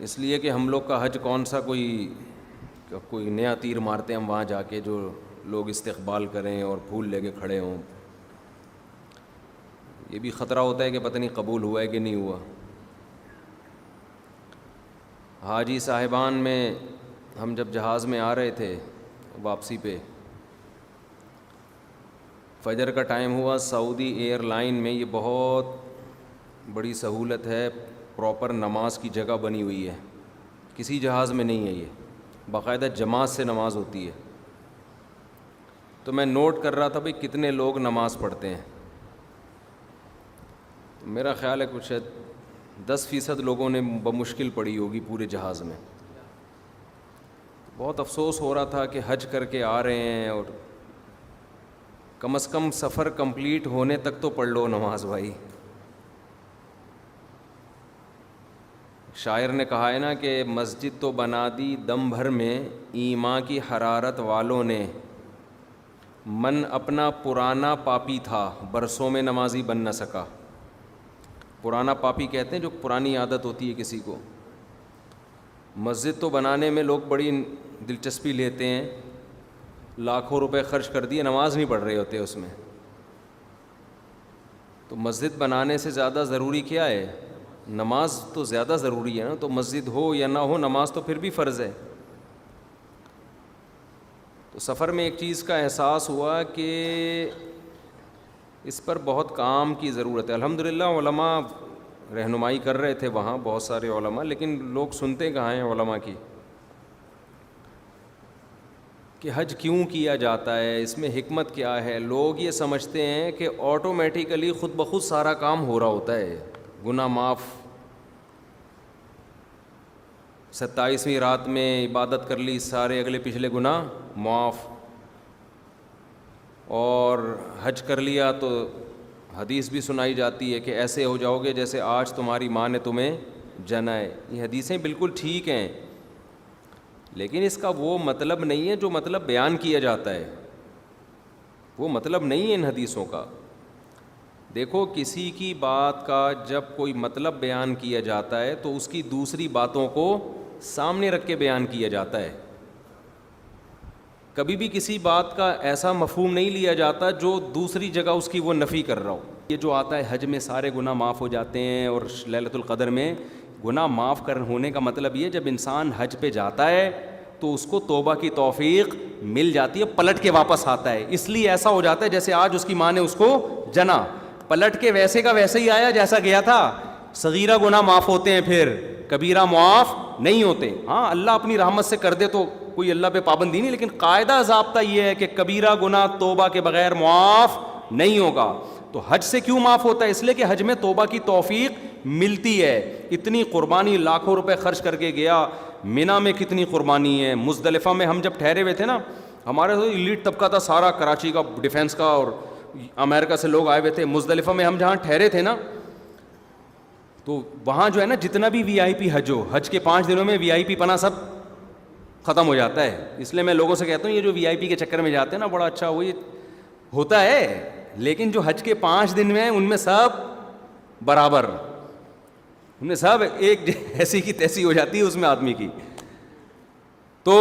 اس لیے کہ ہم لوگ کا حج کون سا کوئی نیا تیر مارتے ہیں ہم وہاں جا کے جو لوگ استقبال کریں اور پھول لے کے کھڑے ہوں. یہ بھی خطرہ ہوتا ہے کہ پتہ نہیں قبول ہوا ہے کہ نہیں ہوا. حاجی صاحبان میں ہم جب جہاز میں آ رہے تھے واپسی پہ، فجر کا ٹائم ہوا. سعودی ایئر لائن میں یہ بہت بڑی سہولت ہے، پراپر نماز کی جگہ بنی ہوئی ہے، کسی جہاز میں نہیں ہے. یہ باقاعدہ جماعت سے نماز ہوتی ہے. تو میں نوٹ کر رہا تھا بھئی کتنے لوگ نماز پڑھتے ہیں. میرا خیال ہے کچھ 10% لوگوں نے بمشکل پڑھی ہوگی پورے جہاز میں. بہت افسوس ہو رہا تھا کہ حج کر کے آ رہے ہیں اور کم از کم سفر کمپلیٹ ہونے تک تو پڑھ لو نماز بھائی. شاعر نے کہا ہے نا کہ مسجد تو بنا دی دم بھر میں ایمان کی حرارت والوں نے، من اپنا پرانا پاپی تھا برسوں میں نمازی بن نہ سکا. پرانا پاپی کہتے ہیں جو پرانی عادت ہوتی ہے کسی کو. مسجد تو بنانے میں لوگ بڑی دلچسپی لیتے ہیں، لاکھوں روپے خرچ کر دیے، نماز نہیں پڑھ رہے ہوتے اس میں. تو مسجد بنانے سے زیادہ ضروری کیا ہے؟ نماز تو زیادہ ضروری ہے نا. تو مسجد ہو یا نہ ہو نماز تو پھر بھی فرض ہے. تو سفر میں ایک چیز کا احساس ہوا کہ اس پر بہت کام کی ضرورت ہے. الحمدللہ علماء رہنمائی کر رہے تھے وہاں، بہت سارے علماء، لیکن لوگ سنتے کہاں ہیں علماء کی کہ حج کیوں کیا جاتا ہے، اس میں حکمت کیا ہے. لوگ یہ سمجھتے ہیں کہ آٹومیٹیکلی خود بخود سارا کام ہو رہا ہوتا ہے، گناہ معاف. 27ویں رات میں عبادت کر لی، سارے اگلے پچھلے گناہ معاف. اور حج کر لیا تو حدیث بھی سنائی جاتی ہے کہ ایسے ہو جاؤ گے جیسے آج تمہاری ماں نے تمہیں جنا ہے. یہ حدیثیں بالکل ٹھیک ہیں، لیکن اس کا وہ مطلب نہیں ہے جو مطلب بیان کیا جاتا ہے. وہ مطلب نہیں ہے ان حدیثوں کا. دیکھو کسی کی بات کا جب کوئی مطلب بیان کیا جاتا ہے تو اس کی دوسری باتوں کو سامنے رکھ کے بیان کیا جاتا ہے. کبھی بھی کسی بات کا ایسا مفہوم نہیں لیا جاتا جو دوسری جگہ اس کی وہ نفی کر رہا ہو. یہ جو آتا ہے حج میں سارے گناہ معاف ہو جاتے ہیں، اور لیلۃ القدر میں گناہ معاف ہونے کا مطلب یہ جب انسان حج پہ جاتا ہے تو اس کو توبہ کی توفیق مل جاتی ہے، پلٹ کے واپس آتا ہے. اس لیے ایسا ہو جاتا ہے جیسے آج اس کی ماں نے اس کو جنا، پلٹ کے ویسے کا ویسے ہی آیا جیسا گیا تھا. صغیرہ گناہ معاف ہوتے ہیں، پھر کبیرہ معاف نہیں ہوتے. ہاں اللہ اپنی رحمت سے کر دے تو کوئی اللہ پہ پابندی نہیں، لیکن قاعدہ ضابطہ یہ ہے کہ کبیرہ گناہ توبہ کے بغیر معاف نہیں ہوگا. تو حج سے کیوں معاف ہوتا ہے؟ اس لیے کہ حج میں توبہ کی توفیق ملتی ہے. اتنی قربانی لاکھوں روپے خرچ کر کے گیا. مینا میں کتنی قربانی ہے. مزدلفہ میں ہم جب ٹھہرے ہوئے تھے نا، ہمارے تو ایلیٹ طبقہ تھا سارا، کراچی کا ڈیفنس کا اور امریکہ سے لوگ آئے ہوئے تھے. مزدلفہ میں ہم جہاں ٹھہرے تھے نا، تو وہاں جو ہے نا جتنا بھی وی آئی پی حج ہو، حج کے 5 دنوں میں وی آئی پی پنا سب ختم ہو جاتا ہے. اس لیے میں لوگوں سے کہتا ہوں یہ جو وی آئی پی کے چکر میں جاتے ہیں نا، بڑا اچھا وہی ہوتا ہے، لیکن جو حج کے 5 دن میں ان میں سب برابر، ان میں سب ایک ایسی کی تیسی ہو جاتی ہے اس میں آدمی کی. تو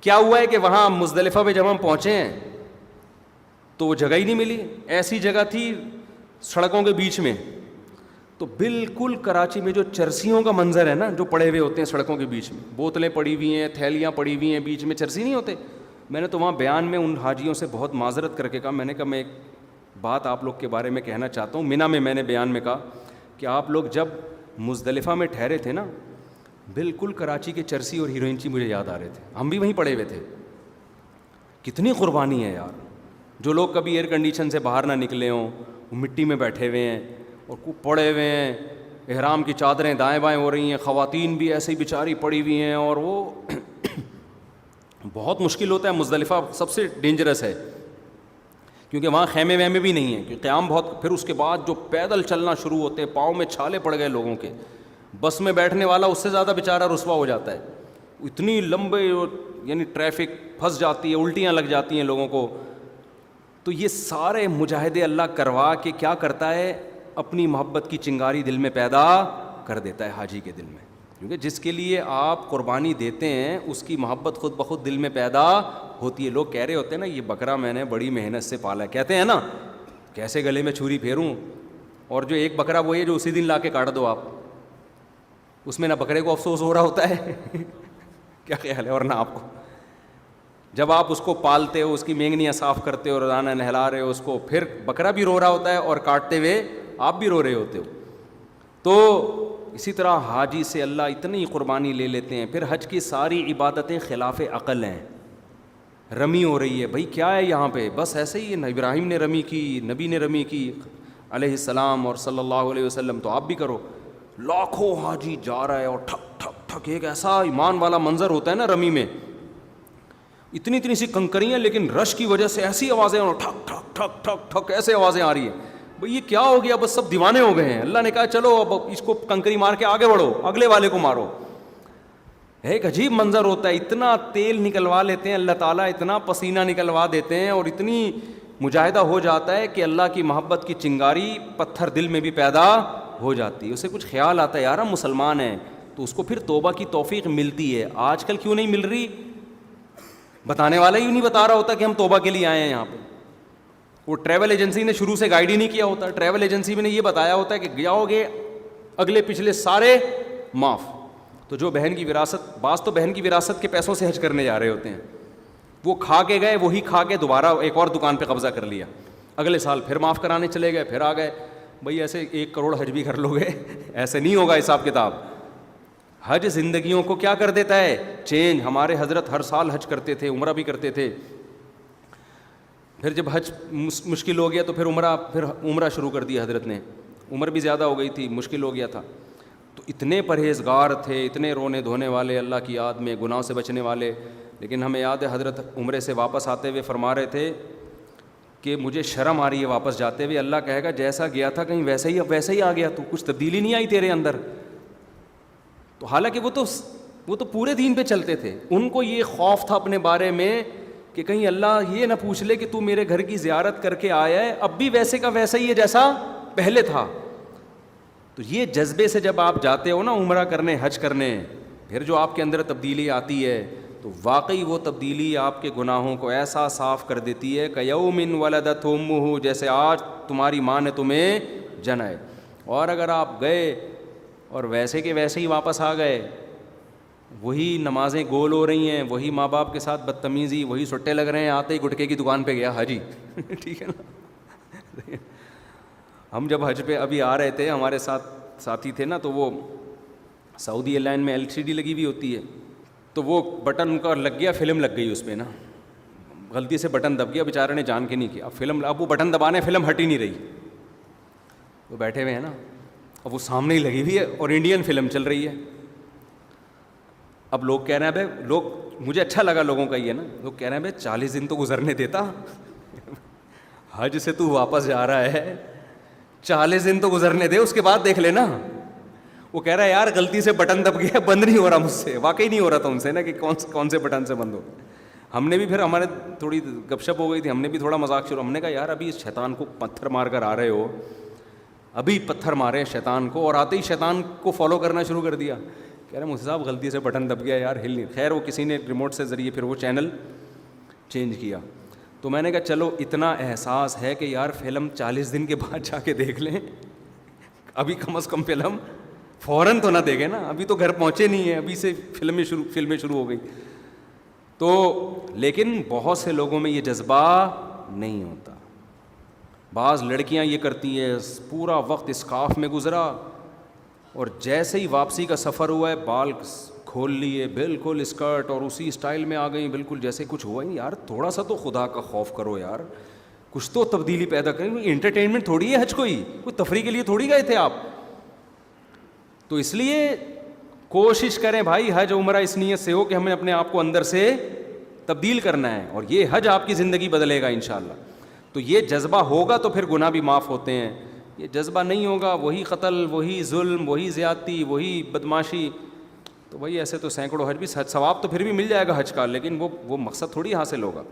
کیا ہوا ہے کہ وہاں مزدلفہ پہ جب ہم پہنچے ہیں تو وہ جگہ ہی نہیں ملی. ایسی جگہ تھی سڑکوں کے بیچ میں، تو بالکل کراچی میں جو چرسیوں کا منظر ہے نا، جو پڑے ہوئے ہوتے ہیں سڑکوں کے بیچ میں، بوتلیں پڑی ہوئی ہیں، تھیلیاں پڑی ہوئی ہیں، بیچ میں چرسی نہیں ہوتے. میں نے تو وہاں بیان میں ان حاجیوں سے بہت معذرت کر کے کہا، میں نے کہا میں ایک بات آپ لوگ کے بارے میں کہنا چاہتا ہوں. مینا میں نے بیان میں کہا کہ آپ لوگ جب مزدلفہ میں ٹھہرے تھے نا، بالکل کراچی کے چرسی اور ہیروئنچی مجھے یاد آ رہے تھے. ہم بھی وہیں پڑے ہوئے تھے. کتنی قربانی ہے یار. جو لوگ کبھی ایئر کنڈیشن سے باہر نہ نکلے ہوں، وہ مٹی میں بیٹھے ہوئے ہیں اور پڑے ہوئے ہیں، احرام کی چادریں دائیں بائیں ہو رہی ہیں، خواتین بھی ایسے ہی بیچاری پڑی ہوئی ہیں، اور وہ بہت مشکل ہوتا ہے. مزدلفہ سب سے ڈینجرس ہے کیونکہ وہاں خیمے ویمے بھی نہیں ہیں، کہ قیام بہت. پھر اس کے بعد جو پیدل چلنا شروع ہوتے ہیں، پاؤں میں چھالے پڑ گئے لوگوں کے. بس میں بیٹھنے والا اس سے زیادہ بیچارہ رسوا ہو جاتا ہے. اتنی لمبے یعنی ٹریفک پھنس جاتی ہے، الٹیاں لگ جاتی ہیں لوگوں کو. تو یہ سارے مجاہدے اللہ کروا کے کیا کرتا ہے؟ اپنی محبت کی چنگاری دل میں پیدا کر دیتا ہے حاجی کے دل میں. کیونکہ جس کے لیے آپ قربانی دیتے ہیں اس کی محبت خود بخود دل میں پیدا ہوتی ہے. لوگ کہہ رہے ہوتے ہیں نا یہ بکرا میں نے بڑی محنت سے پالا ہے, کہتے ہیں نا کیسے گلے میں چھری پھیروں, اور جو ایک بکرا وہ ہے جو اسی دن لا کے کاٹ دو آپ, اس میں نہ بکرے کو افسوس ہو رہا ہوتا ہے کیا خیال ہے, اور نہ آپ کو. جب آپ اس کو پالتے ہو, اس کی مینگنیاں صاف کرتے ہو, روزانہ نہلا رہے ہو اس کو, پھر بکرا بھی رو رہا ہوتا ہے اور کاٹتے ہوئے آپ بھی رو رہے ہوتے ہو. تو اسی طرح حاجی سے اللہ اتنی قربانی لے لیتے ہیں. پھر حج کی ساری عبادتیں خلاف عقل ہیں. رمی ہو رہی ہے, بھائی کیا ہے یہاں پہ, بس ایسے ہی ہے, ابراہیم نے رمی کی, نبی نے رمی کی علیہ السلام اور صلی اللہ علیہ وسلم, تو آپ بھی کرو. لاکھوں حاجی جا رہا ہے اور ٹھک ٹھک ٹھک, ایک ایسا ایمان والا منظر ہوتا ہے نا رمی میں, اتنی اتنی سی کنکریاں, لیکن رش کی وجہ سے ایسی آوازیں, ٹھک ٹھک ٹھک ٹھک ٹھک ایسے آوازیں آ رہی ہیں. بھئی یہ کیا ہو گیا, بس سب دیوانے ہو گئے ہیں. اللہ نے کہا چلو اب اس کو کنکری مار کے آگے بڑھو, اگلے والے کو مارو. ایک عجیب منظر ہوتا ہے, اتنا تیل نکلوا لیتے ہیں اللہ تعالیٰ, اتنا پسینہ نکلوا دیتے ہیں, اور اتنی مجاہدہ ہو جاتا ہے کہ اللہ کی محبت کی چنگاری پتھر دل میں بھی پیدا ہو جاتی ہے. اسے کچھ خیال آتا ہے یار ہم مسلمان ہیں, تو اس کو پھر توبہ کی توفیق ملتی ہے. آج کل کیوں نہیں مل رہی, بتانے والا ہی نہیں بتا رہا ہوتا کہ ہم توبہ کے لیے آئے ہیں یہاں پہ. وہ ٹریول ایجنسی نے شروع سے گائیڈ ہی نہیں کیا ہوتا, ٹریول ایجنسی میں نے یہ بتایا ہوتا ہے کہ جاؤ گے اگلے پچھلے سارے معاف. تو جو بہن کی وراثت, بعض تو بہن کی وراثت کے پیسوں سے حج کرنے جا رہے ہوتے ہیں, وہ کھا کے گئے, وہی کھا کے دوبارہ ایک اور دکان پہ قبضہ کر لیا, اگلے سال پھر معاف کرانے چلے گئے, پھر آ گئے. بھئی ایسے 1 کروڑ حج بھی کر لو گے, ایسے نہیں ہوگا حساب کتاب. حج زندگیوں کو کیا کر دیتا ہے, چینج. ہمارے حضرت ہر سال حج کرتے تھے, عمرہ بھی کرتے تھے. پھر جب حج مشکل ہو گیا تو پھر عمرہ شروع کر دیا حضرت نے. عمر بھی زیادہ ہو گئی تھی, مشکل ہو گیا تھا. تو اتنے پرہیزگار تھے, اتنے رونے دھونے والے, اللہ کی یاد میں, گناہ سے بچنے والے. لیکن ہمیں یاد ہے حضرت عمرے سے واپس آتے ہوئے فرما رہے تھے کہ مجھے شرم آ رہی ہے واپس جاتے ہوئے. اللہ کہے گا جیسا گیا تھا کہیں ویسے ہی اب ویسے ہی آ گیا, تو کچھ تبدیلی نہیں آئی تیرے اندر. تو حالانکہ وہ تو پورے دین پہ چلتے تھے. ان کو یہ خوف تھا اپنے بارے میں کہ کہیں اللہ یہ نہ پوچھ لے کہ تو میرے گھر کی زیارت کر کے آیا ہے, اب بھی ویسے کا ویسا ہی ہے جیسا پہلے تھا. تو یہ جذبے سے جب آپ جاتے ہو نا عمرہ کرنے, حج کرنے, پھر جو آپ کے اندر تبدیلی آتی ہے, تو واقعی وہ تبدیلی آپ کے گناہوں کو ایسا صاف کر دیتی ہے کہ یوم ولدت امہ, جیسے آج تمہاری ماں نے تمہیں جنا ہے. اور اگر آپ گئے اور ویسے کے ویسے ہی واپس آ گئے, وہی نمازیں گول ہو رہی ہیں, وہی ماں باپ کے ساتھ بدتمیزی, وہی سٹے لگ رہے ہیں, آتے ہی گٹکے کی دکان پہ گیا حاجی ٹھیک ہے نا. ہم جب حج پہ ابھی آ رہے تھے, ہمارے ساتھی تھے نا, تو وہ سعودی ایئر لائن میں LCD لگی ہوئی ہوتی ہے, تو وہ بٹن ان کا لگ گیا, فلم لگ گئی اس پہ نا, غلطی سے بٹن دب گیا, بیچارے نے جان کے نہیں کیا. اب وہ بٹن دبانے, فلم ہٹ ہی نہیں رہی. وہ بیٹھے ہوئے ہیں نا, اب وہ سامنے ہی لگی ہوئی ہے اور انڈین فلم چل رہی ہے. اب لوگ کہہ رہے ہیں بھائی, مجھے اچھا لگا لوگوں کا یہ نا, لوگ کہہ رہے ہیں بھائی 40 دن تو گزرنے دیتا, حج سے تو واپس جا رہا ہے, 40 دن تو گزرنے دے, اس کے بعد دیکھ لینا. وہ کہہ رہا ہے یار غلطی سے بٹن دب گیا, بند نہیں ہو رہا مجھ سے, واقعی نہیں ہو رہا تھا ان سے نا کہ کون سے بٹن سے بند ہو. ہم نے بھی پھر, ہمارے تھوڑی گپ شپ ہو گئی تھی, ہم نے بھی تھوڑا مذاق شروع, ہم نے کہا یار ابھی اس شیطان کو پتھر مار کر آ رہے ہو, ابھی پتھر مارے شیطان کو, اور آتے ہی شیطان کو فالو کرنا شروع کر دیا. کہہ رہے مجھ صاحب غلطی سے بٹن دب گیا یار, ہل نہیں. خیر وہ کسی نے ریموٹ سے ذریعے پھر وہ چینل چینج کیا. تو میں نے کہا چلو اتنا احساس ہے کہ یار فلم 40 دن کے بعد جا کے دیکھ لیں, ابھی کم از کم فلم فوراً تو نہ دیکھیں نا, ابھی تو گھر پہنچے نہیں ہیں, ابھی سے فلمیں شروع ہو گئی. تو لیکن بہت سے لوگوں میں یہ جذبہ نہیں ہوتا. بعض لڑکیاں یہ کرتی ہیں, پورا وقت اسکارف میں گزرا, اور جیسے ہی واپسی کا سفر ہوا ہے بال کھول لیے بالکل اسکرٹ, اور اسی اسٹائل میں آ گئی بالکل جیسے کچھ ہوا ہی نہیں. یار تھوڑا سا تو خدا کا خوف کرو یار, کچھ تو تبدیلی پیدا کریں. انٹرٹینمنٹ تھوڑی ہے حج, کوئی تفریح کے لیے تھوڑی گئے تھے آپ. تو اس لیے کوشش کریں بھائی, حج عمرہ اس نیت سے ہو کہ ہمیں اپنے آپ کو اندر سے تبدیل کرنا ہے, اور یہ حج آپ کی زندگی بدلے گا انشاءاللہ. تو یہ جذبہ ہوگا تو پھر گناہ بھی معاف ہوتے ہیں. یہ جذبہ نہیں ہوگا, وہی قتل, وہی ظلم, وہی زیادتی, وہی بدماشی, تو وہی ایسے تو سینکڑوں حج بھی, ثواب تو پھر بھی مل جائے گا حج کا, لیکن وہ مقصد تھوڑی حاصل ہوگا.